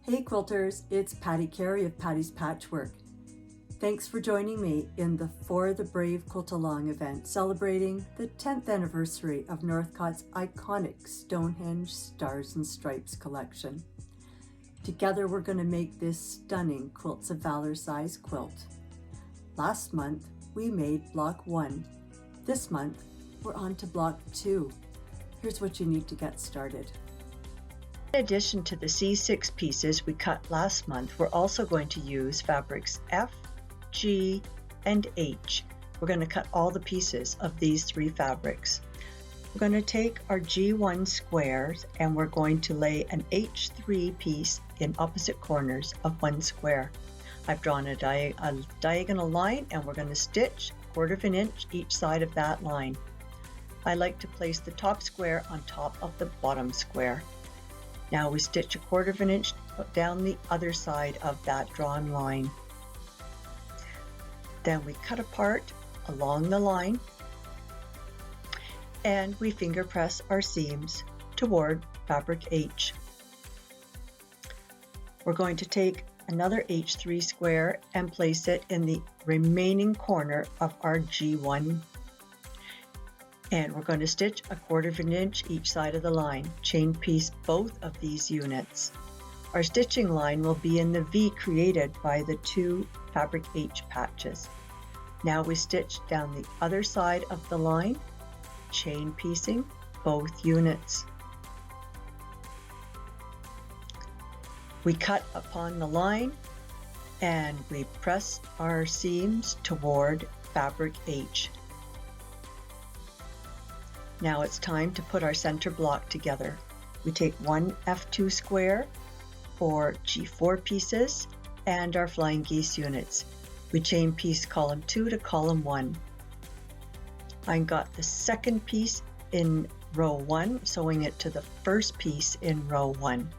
Hey quilters, it's Patti Carey of Patti's Patchwork. Thanks for joining me in the For the Brave Quilt-Along event celebrating the 10th anniversary of Northcott's iconic Stonehenge Stars and Stripes collection. Together we're going to make this stunning Quilts of Valor size quilt. Last month we made block 1. This month we're on to block 2. Here's what you need to get started. In addition to the C6 pieces we cut last month, we're also going to use fabrics F, G, and H. We're going to cut all the pieces of these 3 fabrics. We're going to take our G1 squares and we're going to lay an H3 piece in opposite corners of 1 square. I've drawn a diagonal line and we're going to stitch 1/4 inch each side of that line. I like to place the top square on top of the bottom square. Now we stitch 1/4 inch down the other side of that drawn line. Then we cut apart along the line and we finger press our seams toward fabric H. We're going to take another H3 square and place it in the remaining corner of our G1. And we're going to stitch 1/4 inch each side of the line, chain piece both of these units. Our stitching line will be in the V created by the 2 fabric H patches. Now we stitch down the other side of the line, chain piecing both units. We cut upon the line and we press our seams toward fabric H. Now it's time to put our center block together. We take 1 F2 square for G4 pieces and our flying geese units. We chain piece column 2 to column 1. I got the second piece in row 1, sewing it to the first piece in row 1.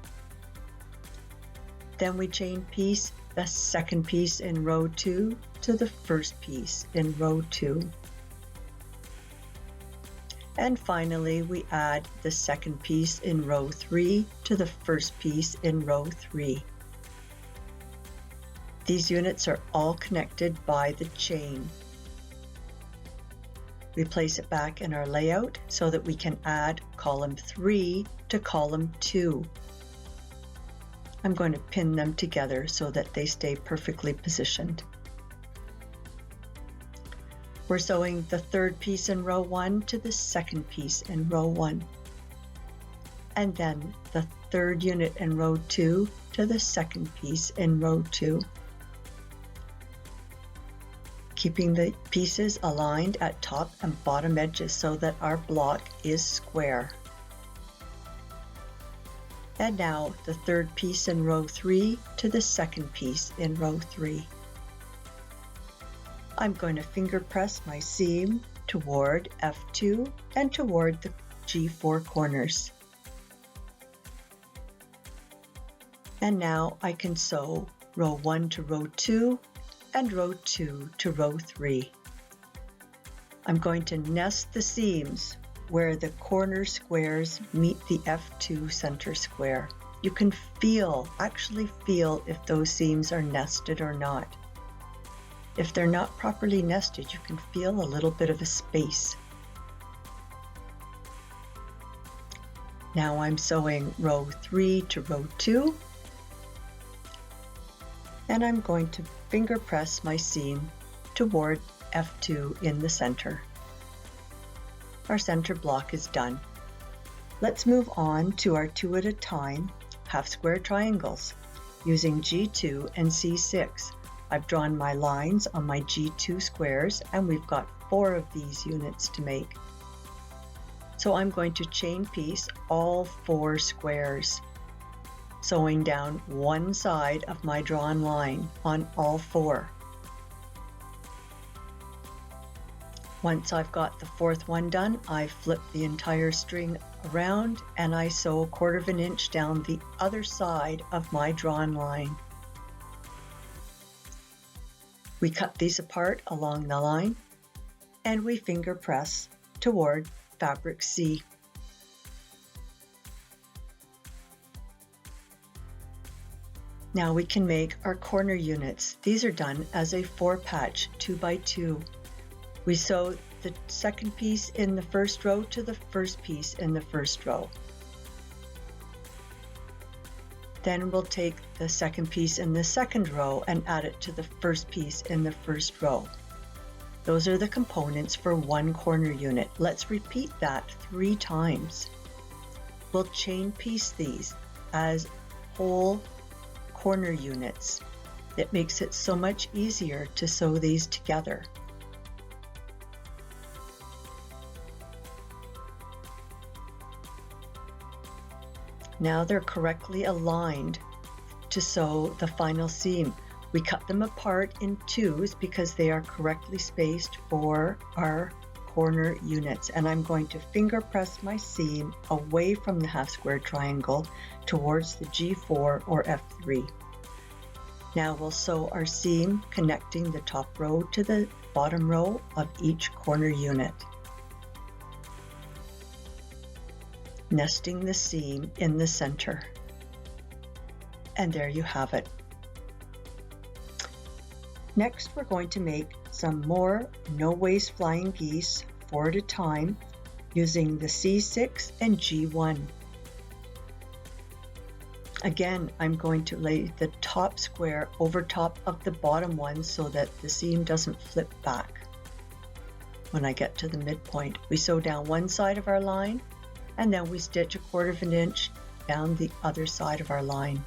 Then we chain piece the second piece in row 2 to the first piece in row 2. And finally, we add the second piece in row 3 to the first piece in row 3. These units are all connected by the chain. We place it back in our layout so that we can add column 3 to column 2. I'm going to pin them together so that they stay perfectly positioned. We're sewing the third piece in row 1 to the second piece in row 1. And then the third unit in row 2 to the second piece in row 2. Keeping the pieces aligned at top and bottom edges so that our block is square. And now the third piece in row 3 to the second piece in row 3. I'm going to finger press my seam toward F2 and toward the G4 corners. And now I can sew row 1 to row 2 and row 2 to row 3. I'm going to nest the seams where the corner squares meet the F2 center square. You can actually feel if those seams are nested or not. If they're not properly nested, you can feel a little bit of a space. Now I'm sewing row 3 to row 2, and I'm going to finger press my seam toward F2 in the center. Our center block is done. Let's move on to our 2 at a time half square triangles using G2 and C6. I've drawn my lines on my G2 squares and we've got 4 of these units to make. So I'm going to chain piece all 4 squares, sewing down one side of my drawn line on all 4. Once I've got the 4th one done, I flip the entire string around and I sew 1/4 inch down the other side of my drawn line. We cut these apart along the line and we finger press toward fabric C. Now we can make our corner units. These are done as a 4-patch 2x2. We sew the second piece in the first row to the first piece in the first row. Then we'll take the second piece in the second row and add it to the first piece in the first row. Those are the components for one corner unit. Let's repeat that 3 times. We'll chain piece these as whole corner units. It makes it so much easier to sew these together. Now they're correctly aligned to sew the final seam. We cut them apart in 2s because they are correctly spaced for our corner units. And I'm going to finger press my seam away from the half square triangle towards the G4 or F3. Now we'll sew our seam connecting the top row to the bottom row of each corner unit, nesting the seam in the center. And there you have it. Next, we're going to make some more no-waste flying geese 4 at a time using the C6 and G1. Again, I'm going to lay the top square over top of the bottom one so that the seam doesn't flip back. When I get to the midpoint, we sew down one side of our line and then we stitch 1/4 of an inch down the other side of our line.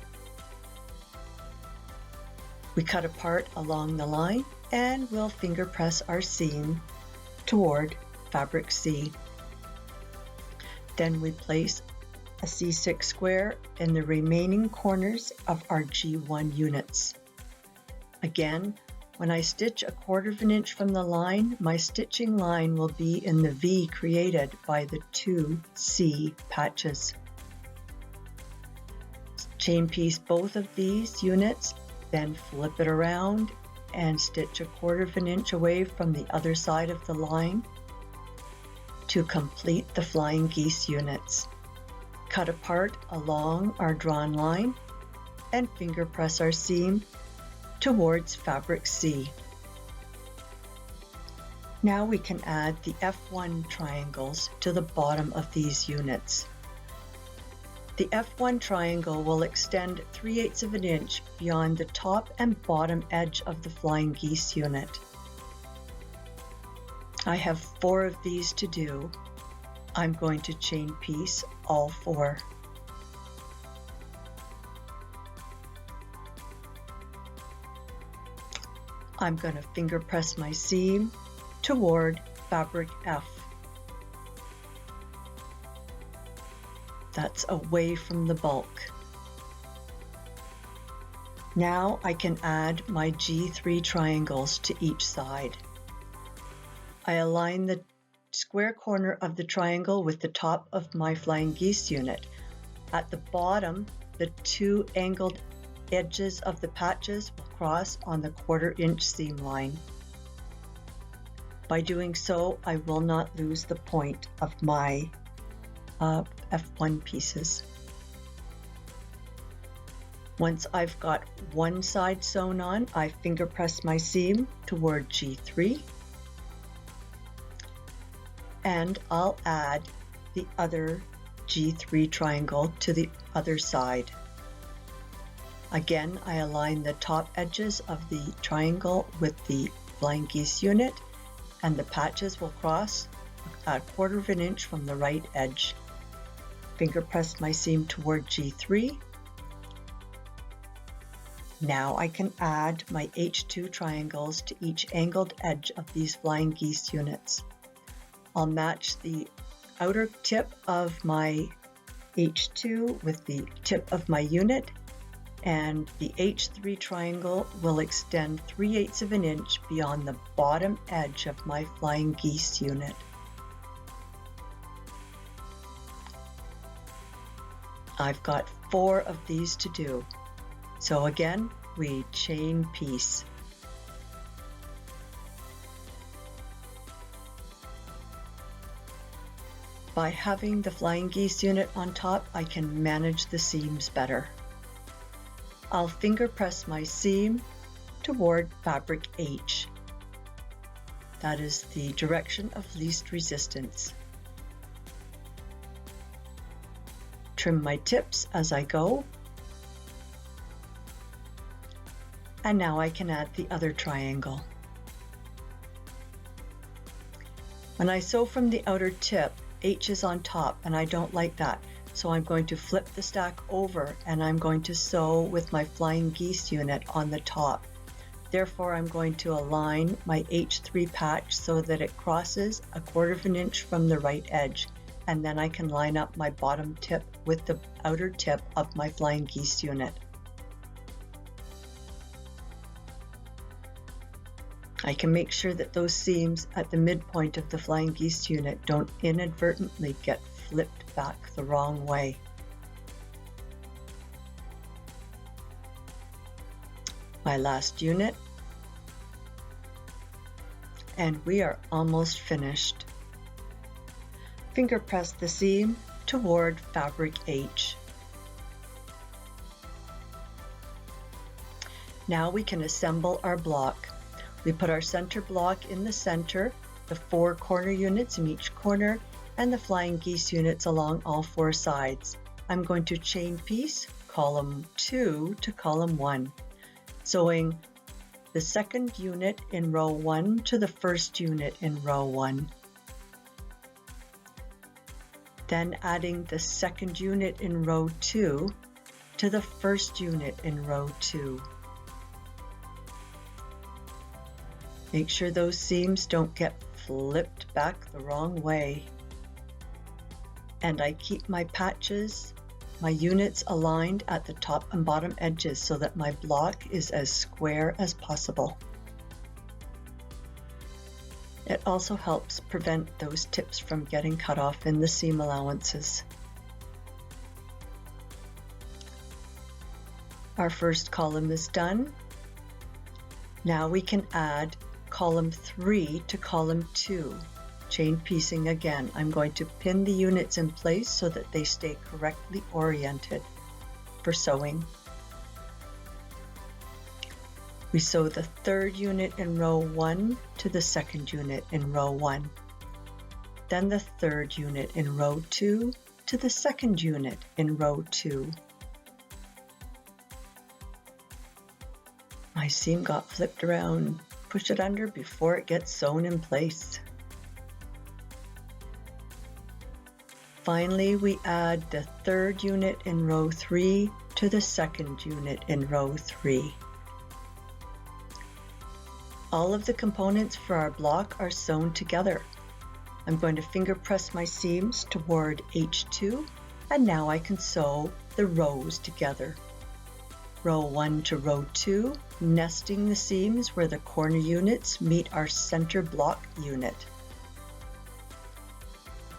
We cut apart along the line and we'll finger press our seam toward fabric C. Then we place a C6 square in the remaining corners of our G1 units. Again, when I stitch 1/4 of an inch from the line, my stitching line will be in the V created by the 2 C patches. Chain piece both of these units, then flip it around and stitch 1/4 of an inch away from the other side of the line to complete the flying geese units. Cut apart along our drawn line and finger press our seam towards fabric C. Now we can add the F1 triangles to the bottom of these units. The F1 triangle will extend 3/8 of an inch beyond the top and bottom edge of the flying geese unit. I have 4 of these to do. I'm going to chain piece all 4. I'm going to finger press my seam toward fabric F. That's away from the bulk. Now I can add my G3 triangles to each side. I align the square corner of the triangle with the top of my flying geese unit. At the bottom, the 2 angled edges of the patches will cross on the 1/4 inch seam line. By doing so, I will not lose the point of my F1 pieces. Once I've got one side sewn on, I finger press my seam toward G3 and I'll add the other G3 triangle to the other side. Again, I align the top edges of the triangle with the flying geese unit and the patches will cross 1/4 of an inch from the right edge. Finger press my seam toward G3. Now I can add my H2 triangles to each angled edge of these flying geese units. I'll match the outer tip of my H2 with the tip of my unit, and the H3 triangle will extend 3/8 of an inch beyond the bottom edge of my flying geese unit. I've got 4 of these to do. So again, we chain piece. By having the flying geese unit on top, I can manage the seams better. I'll finger press my seam toward fabric H. That is the direction of least resistance. Trim my tips as I go. And now I can add the other triangle. When I sew from the outer tip, H is on top, and I don't like that. So I'm going to flip the stack over and I'm going to sew with my flying geese unit on the top. Therefore, I'm going to align my H3 patch so that it crosses 1/4 of an inch from the right edge, and then I can line up my bottom tip with the outer tip of my flying geese unit. I can make sure that those seams at the midpoint of the flying geese unit don't inadvertently get flipped back the wrong way. My last unit, and we are almost finished. Finger press the seam toward fabric H. Now we can assemble our block. We put our center block in the center, the 4 corner units in each corner, and the flying geese units along all 4 sides. I'm going to chain piece column 2 to column 1, sewing the second unit in row 1 to the first unit in row 1. Then adding the second unit in row 2 to the first unit in row 2. Make sure those seams don't get flipped back the wrong way. And I keep my patches, my units aligned at the top and bottom edges so that my block is as square as possible. It also helps prevent those tips from getting cut off in the seam allowances. Our first column is done. Now we can add column 3 to column 2. Chain piecing again. I'm going to pin the units in place so that they stay correctly oriented for sewing. We sew the third unit in row 1 to the second unit in row 1. Then the third unit in row 2 to the second unit in row 2. My seam got flipped around. Push it under before it gets sewn in place. Finally, we add the third unit in row 3 to the second unit in row 3. All of the components for our block are sewn together. I'm going to finger press my seams toward H2, and now I can sew the rows together. Row 1 to row 2, nesting the seams where the corner units meet our center block unit.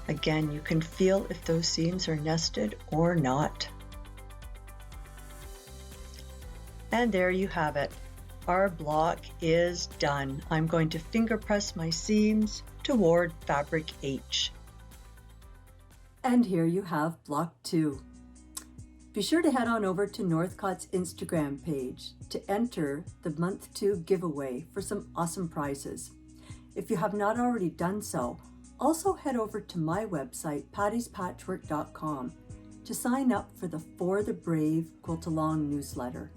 Again, you can feel if those seams are nested or not. And there you have it. Our block is done. I'm going to finger press my seams toward fabric H. And here you have block 2. Be sure to head on over to Northcott's Instagram page to enter the month 2 giveaway for some awesome prizes. If you have not already done so, also head over to my website, pattispatchwork.com, to sign up for the For the Brave Quilt-Along newsletter.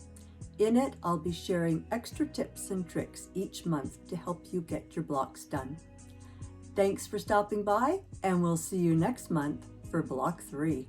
In it, I'll be sharing extra tips and tricks each month to help you get your blocks done. Thanks for stopping by, and we'll see you next month for block 3.